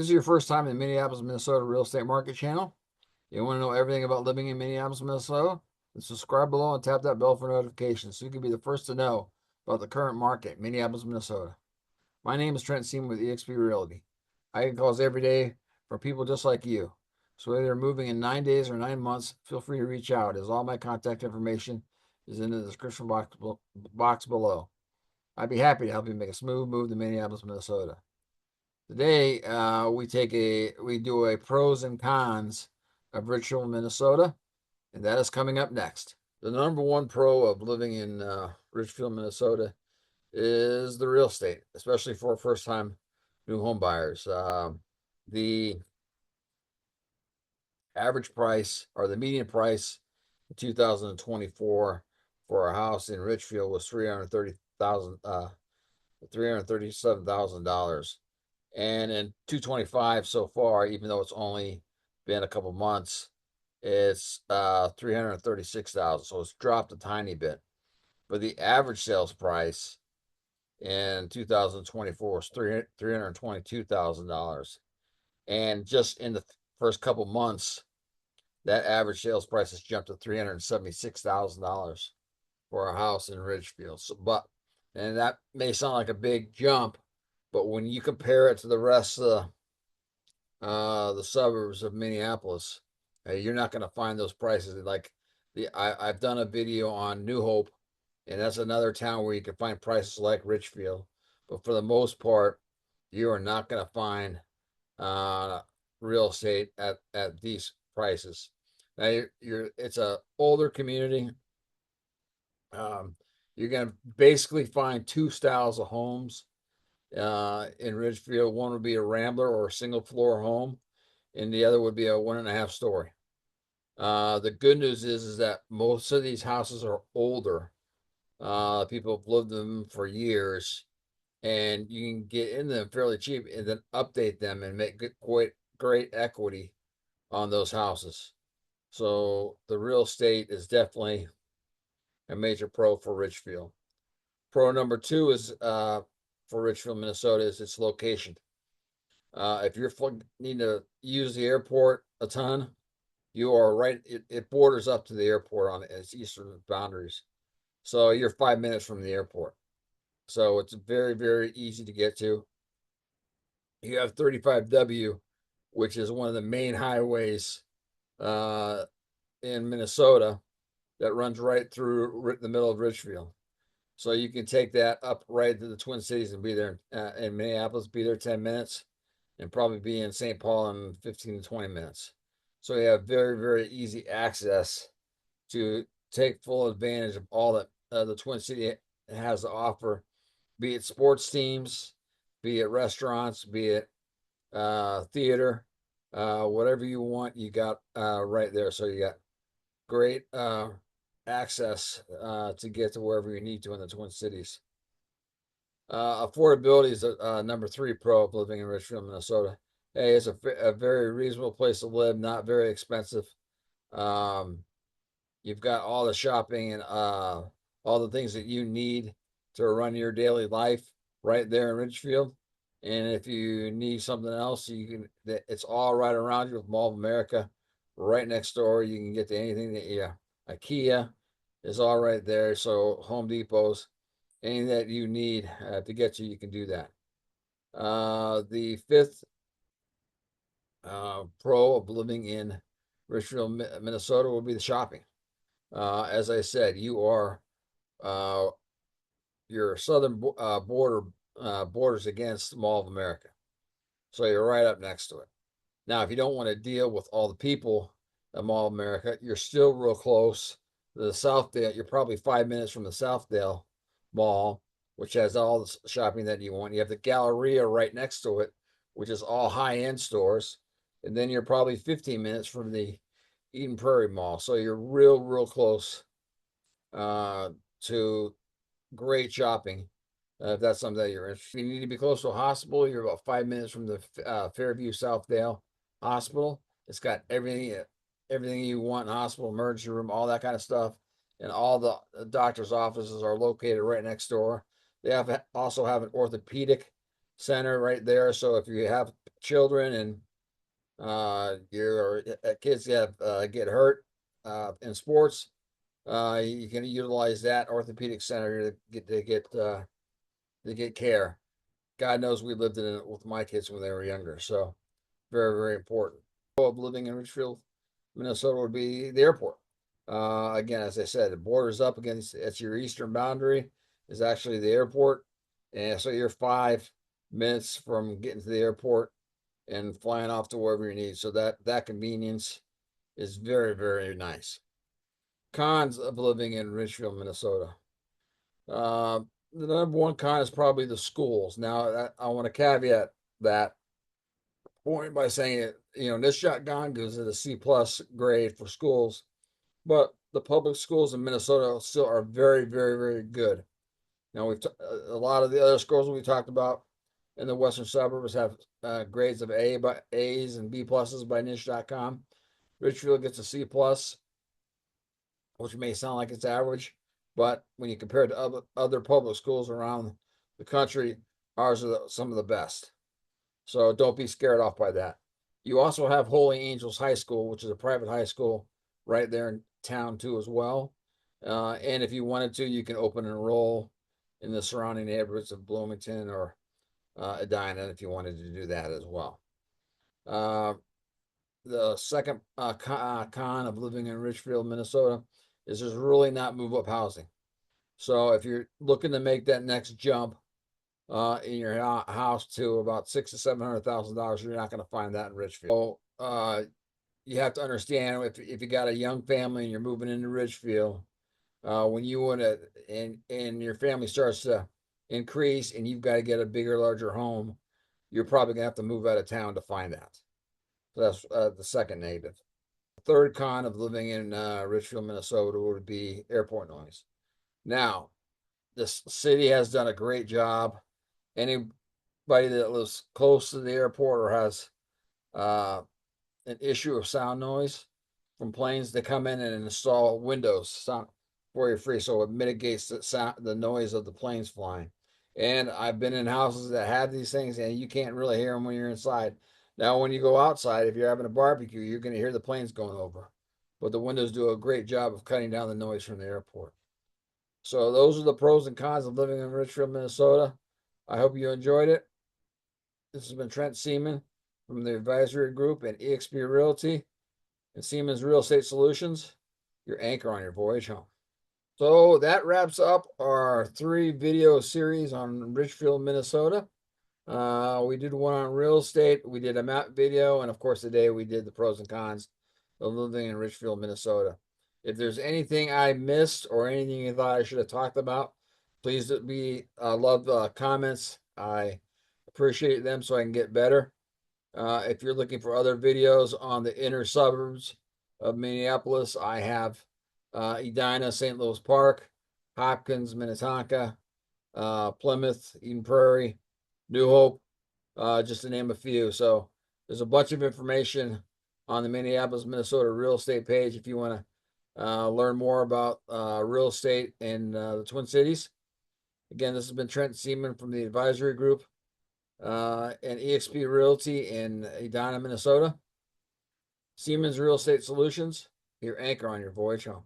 This is your first time in the Minneapolis, Minnesota real estate market channel. You want to know everything about living in Minneapolis, Minnesota? Then subscribe below and tap that bell for notifications so you can be the first to know about the current market in Minneapolis, Minnesota. My name is Trent Seaman with eXp Realty. I get calls every day from people just like you. So whether you're moving in 9 days or 9 months, feel free to reach out, as all my contact information is in the description box below. I'd be happy to help you make a smooth move to Minneapolis, Minnesota. Today, we do a pros and cons of Richfield, Minnesota, and that is coming up next. The number one pro of living in Richfield, Minnesota, is the real estate, especially for first-time new home buyers. The average price, or the median price, in 2024 for a house in Richfield was $337,000. And in 225 so far, even though it's only been a couple months, it's 336,000. So it's dropped a tiny bit. But the average sales price in 2024 was $322,000. And just in the first couple months, that average sales price has jumped to $376,000 for a house in Ridgefield. And that may sound like a big jump, but when you compare it to the rest of the suburbs of Minneapolis, you're not going to find those prices. Like I've done a video on New Hope, and that's another town where you can find prices like Richfield. But for the most part, you are not going to find real estate at these prices. Now it's a older community. You're going to basically find two styles of homes in Ridgefield. One would be a rambler or a single floor home, and the other would be a 1.5 story. The good news is that most of these houses are older. People have lived in them for years, and you can get in them fairly cheap and then update them and make great equity on those houses. So the real estate is definitely a major pro for Richfield. Pro number two is for Richfield, Minnesota, is its location. If you're need to use the airport a ton, you are right. It borders up to the airport on its eastern boundaries. So you're 5 minutes from the airport. So it's very, very easy to get to. You have 35W, which is one of the main highways in Minnesota that runs right through the middle of Richfield. So you can take that up right to the Twin Cities and be there in Minneapolis, be there 10 minutes, and probably be in St. Paul in 15 to 20 minutes. So you have very, very easy access to take full advantage of all that the Twin City has to offer, be it sports teams, be it restaurants, be it theater, whatever you want, you got right there. So you got great access to get to wherever you need to in the Twin Cities. Affordability is number three pro of living in Richfield, Minnesota. Hey, it's a very reasonable place to live, not very expensive. You've got all the shopping and all the things that you need to run your daily life right there in Richfield. And if you need something else, it's all right around you with Mall of America right next door. You can get to anything that IKEA is all right there. So Home Depot's, anything that you need to get to, you can do that. The fifth pro of living in Richfield, Minnesota will be the shopping. As I said, your southern borders against Mall of America. So you're right up next to it. Now, if you don't want to deal with all the people at Mall of America, you're still real close to the Southdale. You're probably 5 minutes from the Southdale Mall, which has all the shopping that you want. You have the Galleria right next to it, which is all high-end stores. And then you're probably 15 minutes from the Eden Prairie Mall. So you're real close to great shopping. If that's something that you're interested in. If you need to be close to a hospital, you're about 5 minutes from the Fairview Southdale Hospital. It's got everything you want in hospital, emergency room, all that kind of stuff. And all the doctor's offices are located right next door. They also have an orthopedic center right there. So if you have children and your kids get hurt in sports, you can utilize that orthopedic center to get care. God knows we lived in it with my kids when they were younger, so very, very important. Of living in Richfield, Minnesota would be the airport. Again, as I said, it borders up against, it's your eastern boundary is actually the airport. And so you're 5 minutes from getting to the airport and flying off to wherever you need. So that convenience is very, very nice. Cons of living in Richfield, Minnesota. The number one con is probably the schools. Now, I want to caveat that point by saying it, this shotgun gives it a C plus grade for schools, but the public schools in Minnesota still are very, very, very good. Now, a lot of the other schools we talked about in the western suburbs have grades of A's and B pluses by niche.com. Richfield gets a C plus, which may sound like it's average, but when you compare it to other public schools around the country, ours are some of the best. So don't be scared off by that. You also have Holy Angels High School, which is a private high school right there in town too as well. And if you wanted to, you can open and enroll in the surrounding neighborhoods of Bloomington or Edina if you wanted to do that as well. The second con of living in Richfield, Minnesota is there's really not move up housing. So if you're looking to make that next jump in your house to about $600,000 to $700,000, you're not going to find that in Richfield. So you have to understand if you got a young family and you're moving into Richfield, when you want to and your family starts to increase and you've got to get a bigger, larger home, you're probably gonna have to move out of town to find that. So that's the second negative. The third con of living in Richfield, Minnesota would be airport noise. Now, this city has done a great job. Anybody that lives close to the airport or has an issue of sound noise from planes, they come in and install windows sound for you free, so it mitigates the noise of the planes flying. And I've been in houses that have these things, and you can't really hear them when you're inside. Now, when you go outside, if you're having a barbecue, you're going to hear the planes going over. But the windows do a great job of cutting down the noise from the airport. So those are the pros and cons of living in Richfield, Minnesota. I hope you enjoyed it. This has been Trent Seaman from the advisory group and eXp Realty and Siemens Real Estate Solutions, your anchor on your voyage home. So that wraps up our 3-video series on Richfield, Minnesota. We did one on real estate. We did a map video. And of course, today we did the pros and cons of living in Richfield, Minnesota. If there's anything I missed or anything you thought I should have talked about, please love comments. I appreciate them so I can get better. If you're looking for other videos on the inner suburbs of Minneapolis, I have Edina, St. Louis Park, Hopkins, Minnetonka, Plymouth, Eden Prairie, New Hope, just to name a few. So there's a bunch of information on the Minneapolis, Minnesota real estate page if you want to learn more about real estate in the Twin Cities. Again, this has been Trent Seaman from the advisory group and eXp Realty in Edina, Minnesota. Siemens Real Estate Solutions, your anchor on your voyage home.